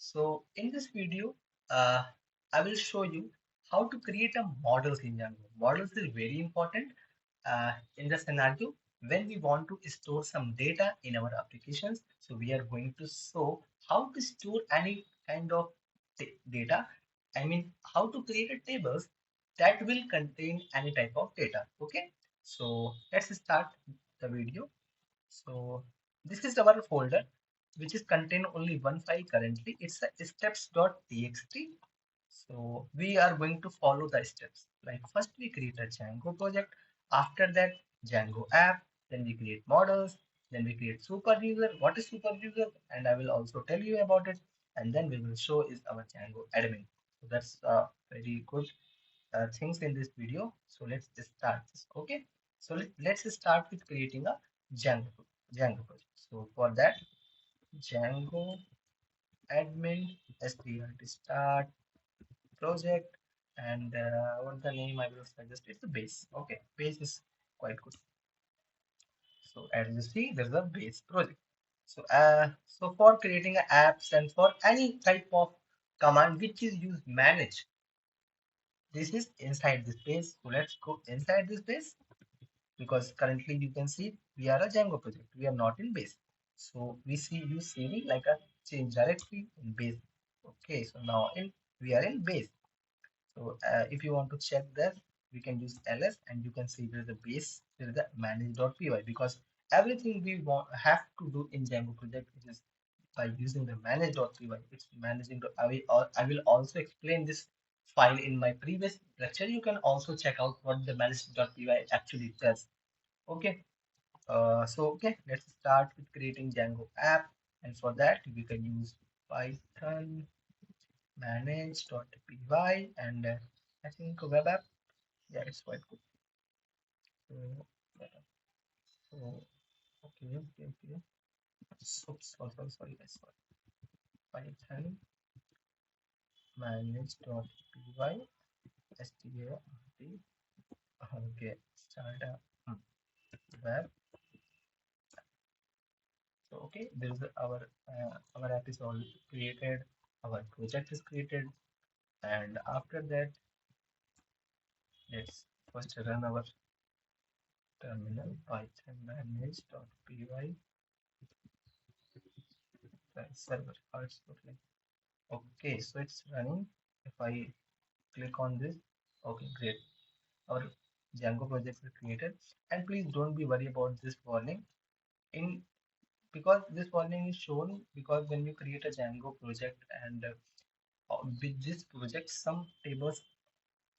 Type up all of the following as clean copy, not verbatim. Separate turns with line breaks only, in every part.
So in this video, I will show you how to create a models in Django. Models is very important in the scenario when we want to store some data in our applications. So we are going to show how to store any kind of data. I mean, how to create a tables that will contain any type of data. Okay. So let's start the video. So this is our folder, which is contain only one file currently. It's a steps.txt. So we are going to follow the steps. Like first we create a Django project. After that, Django app. Then we create models. Then we create super user. What is super user? And I will also tell you about it. And then we will show is our Django admin. So that's very good things in this video. So let's just start this. Okay. So let's start with creating a Django project. So for that, Django admin strt start project, and what the name I will suggest, it's the base. Okay, base is quite good. So as you see, there's a base project. So for creating apps and for any type of command which is used manage, this is inside this base. So let's go inside this base, because currently you can see we are a Django project. We are not in base. So we see use CV like a change directory in base. Okay, so now we are in base. So if you want to check that, we can use ls, and you can see there is a base, there is a manage.py, because everything we want have to do in Django project is by using the manage.py. It's managing. I will also explain this file in my previous lecture. You can also check out what the manage.py actually does. Okay. Okay, let's start with creating Django app, and for that we can use Python manage.py, and I think web app. Yeah, it's quite good. So, so okay. Oops, sorry, guys. Sorry. Python manage.py start. Okay, start a web. So okay, this is our app is all created. Our project is created, and after that, let's first run our terminal python manage.py server. How it's look like. Okay, so it's running. If I click on this, okay, great. Our Django project is created, and please don't be worried about this warning. In Because this warning is shown because when you create a Django project, and with this project some tables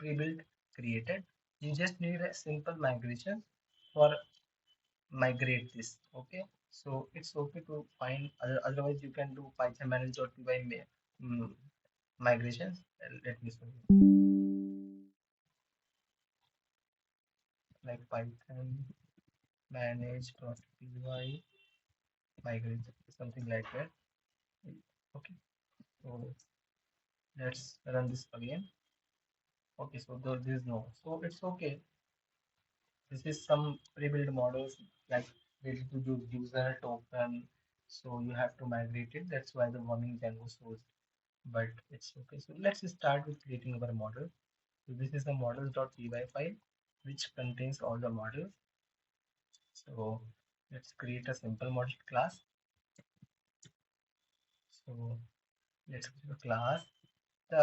pre-built created, you just need a simple migration for migrate this. Okay, so it's okay to find, otherwise you can do python manage.py migrations. Let me show you, like python manage.py migration, something like that. Okay, so let's run this again. Okay, so this is no, so it's okay. This is some pre-built models, like ready to use user token. So you have to migrate it. That's why the warning Django shows. But it's okay. So let's start with creating our model. So this is a models.py file which contains all the models. So let's create a simple model class. So let's create a class. The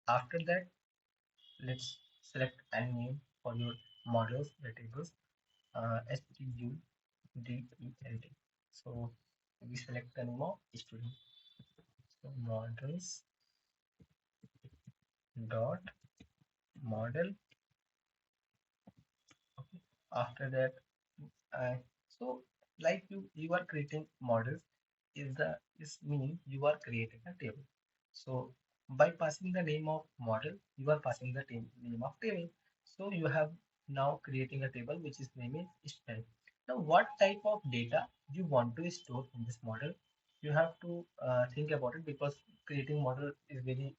After that, let's select any name for your models, the tables. student. So we select the name of student. So models dot model. Okay. After that, uh, so like you are creating models, is mean you are creating a table. So by passing the name of model, you are passing the name of table. So you have now creating a table which is name is student. Now what type of data you want to store in this model, you have to think about it, because creating model is very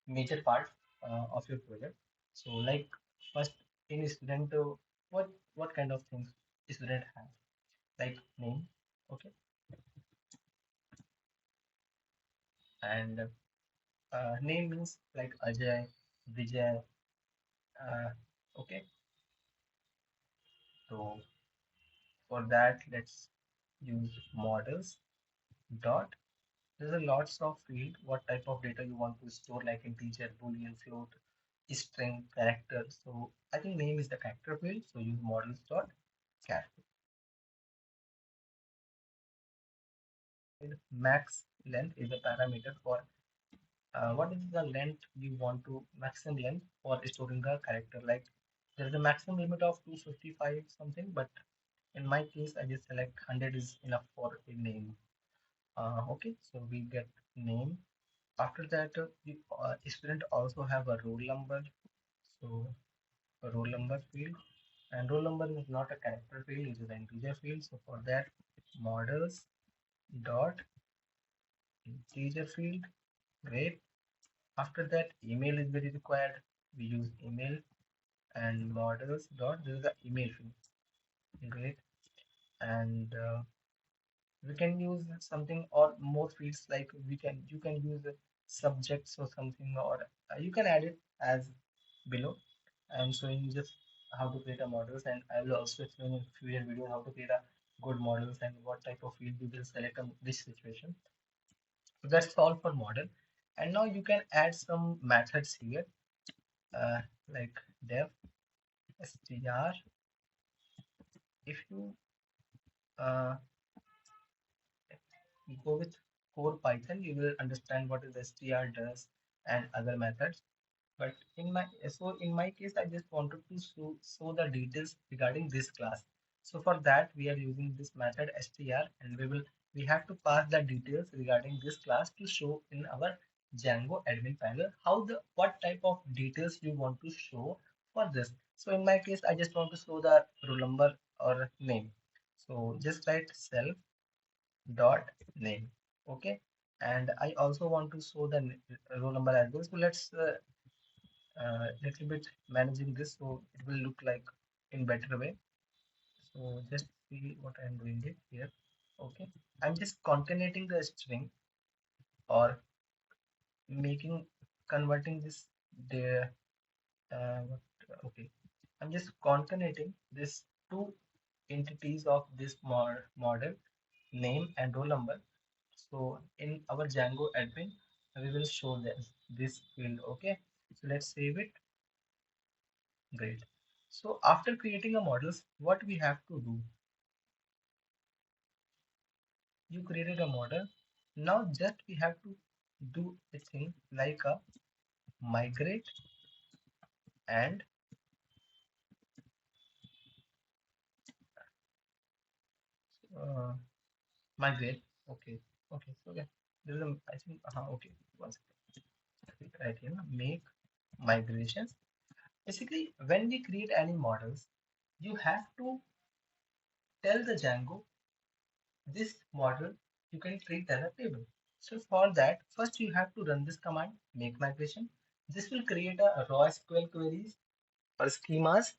major part of your project. So like first, in student, what kind of things student have, like name. Okay, And name means like Ajay, Vijay. Uh, okay, so for that, let's use models dot. There's a lots of field. What type of data you want to store, like integer, boolean, float, string, character. So I think name is the character field. So use models dot character. Max length is a parameter for what is the length you want to maximum length for storing the character. Like there is a maximum limit of 255 something, but in my case, I just select 100 is enough for a name. Okay, so we get name. After that, the student also have a roll number. So a roll number field, and roll number is not a character field; it is an integer field. So for that, models dot integer field. Great. After that, email is very required. We use email and models dot. This is the email field. Great. And we can use something or more fields, like you can use subjects or something, or you can add it as below. I'm showing you just how to create a models, and I will also explain in future video how to create a good models and what type of field you will select on this situation. So that's all for model. And now you can add some methods here, uh, like def str. If you uh, go with core Python, you will understand what is str does and other methods. But in my case, I just wanted to show the details regarding this class. So for that, we are using this method str, and we have to pass the details regarding this class to show in our Django admin panel how the what type of details you want to show for this. So in my case, I just want to show the roll number or name. So just write self dot name. Okay, and I also want to show the roll number as well. So let's little bit managing this so it will look like in better way. So just see what I'm doing it here. Okay, I'm just concatenating the string, or making converting this the what, okay, I'm just concatenating this two entities of this model, name and roll number. So in our Django admin, we will show this field. Okay, so let's save it. Great. So after creating a models, what we have to do? You created a model. Now just we have to do a thing like a migrate and uh, migrate. Okay. Okay. So yeah, there is a I think okay. One second. Right here. Make migrations. Basically, when we create any models, you have to tell the Django this model you can treat as a table. So for that, first you have to run this command, make migration. This will create a raw SQL queries or schemas,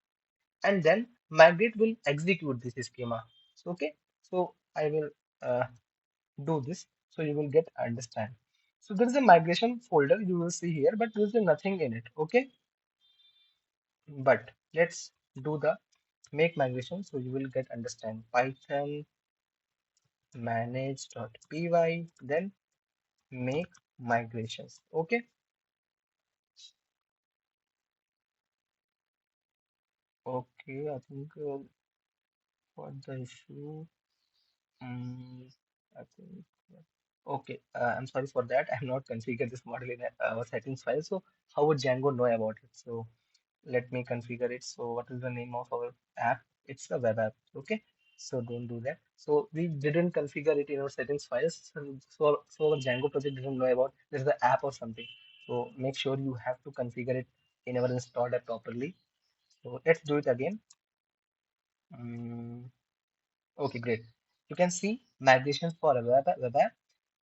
and then migrate will execute this schema. So okay, so I will uh, do this so you will get understand. So there is a migration folder you will see here, but there is nothing in it. Okay, but let's do the make migration so you will get understand. Python manage.py, then make migrations. Okay. Okay, I think what the issue, um, I think okay, I'm sorry for that. I'm not configured this model in our settings file, so how would Django know about it? So let me configure it. So what is the name of our app? It's a web app. Okay, so don't do that. So we didn't configure it in our settings files, so our Django project didn't know about there's the app or something. So make sure you have to configure it in our installed app properly. So let's do it again. Mm, okay, great. You can see migration for a web app,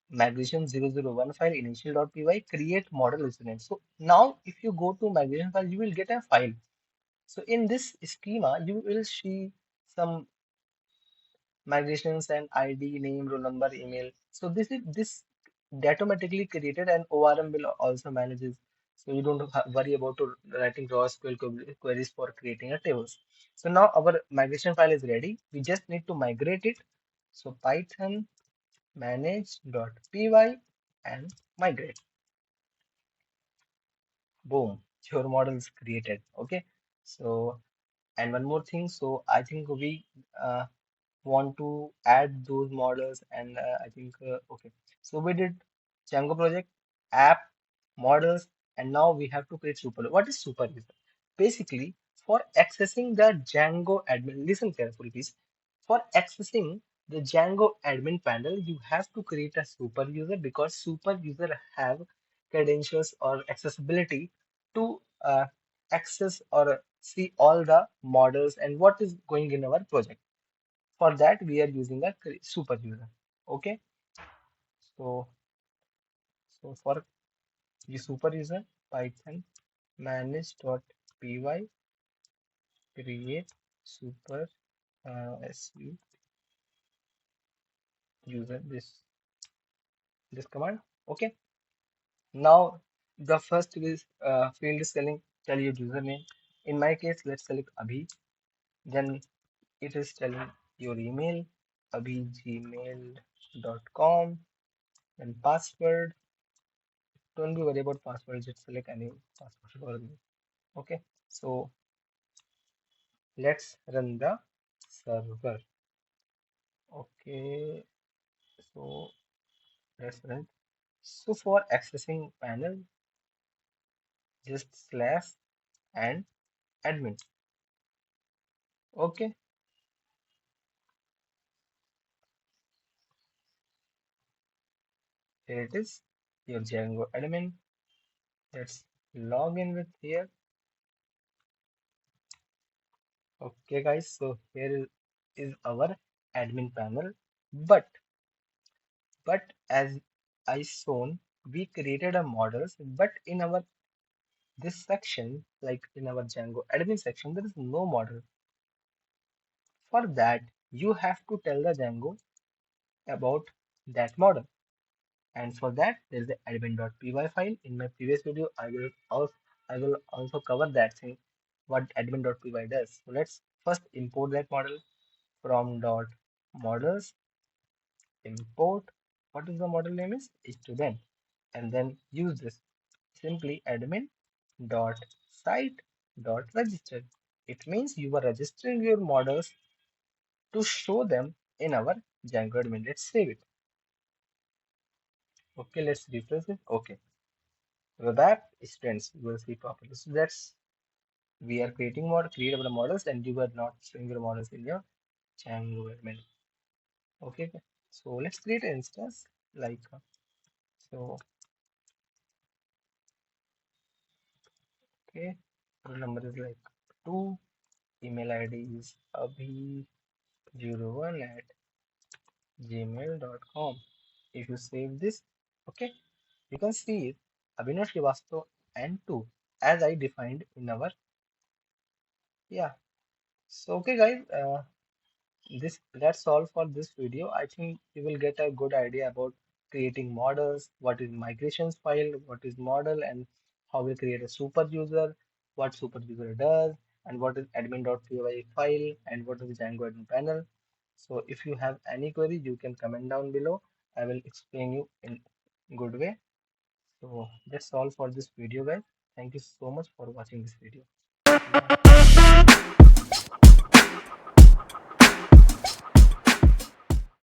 migration 001 file initial.py, create model incident. So now if you go to migration file, you will get a file. So in this schema, you will see some migrations and ID, name, roll number, email. So this they automatically created, and ORM will also manages. So you don't worry about to writing raw SQL queries for creating a tables. So now our migration file is ready. We just need to migrate it. So Python manage.py and migrate. Boom, your model is created. Okay. So and one more thing. So I think we want to add those models, and I think okay. So we did Django project, app, models, and now we have to create super. What is super user? Basically, for accessing the Django admin, listen carefully, please. For accessing the Django admin panel, you have to create a super user because super user have credentials or accessibility to access or see all the models and what is going in our project. For that, we are using a super user. Okay, so for the super user, Python manage.py create super su user this command. Okay, now the first is field is telling tell your username. In my case, let's select Abhi. Then it is telling your email abhigmail.com. Then password. Don't be worried about password. Just select any password for me. Okay, so let's run the server. Okay, so let's run. So for accessing panel, just slash and admin. Okay, here it is, your Django admin. Let's log in with here. Okay, guys, so here is our admin panel. But as I shown, we created a models, but in our this section, like in our Django admin section, there is no model. For that, you have to tell the Django about that model. And for that, there is the admin.py file. In my previous video, I will also cover that thing, what admin.py does. So let's first import that model from dot models import. What is the model name is student, and then use this simply admin dot site dot register. It means you are registering your models to show them in our Django admin. Let's save it. Okay, let's refresh it. Okay, web app students, you will see properly. So that's we are create our models, and you are not showing your models in your Django admin. Okay, so let's create an instance like so. Okay, roll number is like 2, email ID is abhi01 at gmail.com. If you save this, okay, you can see it Abhinav Srivastav and 2 as I defined in our, yeah. So okay guys, this that's all for this video. I think you will get a good idea about creating models, what is migrations file, what is model, and how we create a super user, what super user does, and what is admin.py file, and what is Django admin panel. So if you have any query, you can comment down below. I will explain you in good way. So that's all for this video, guys. Thank you so much for watching this video. Bye.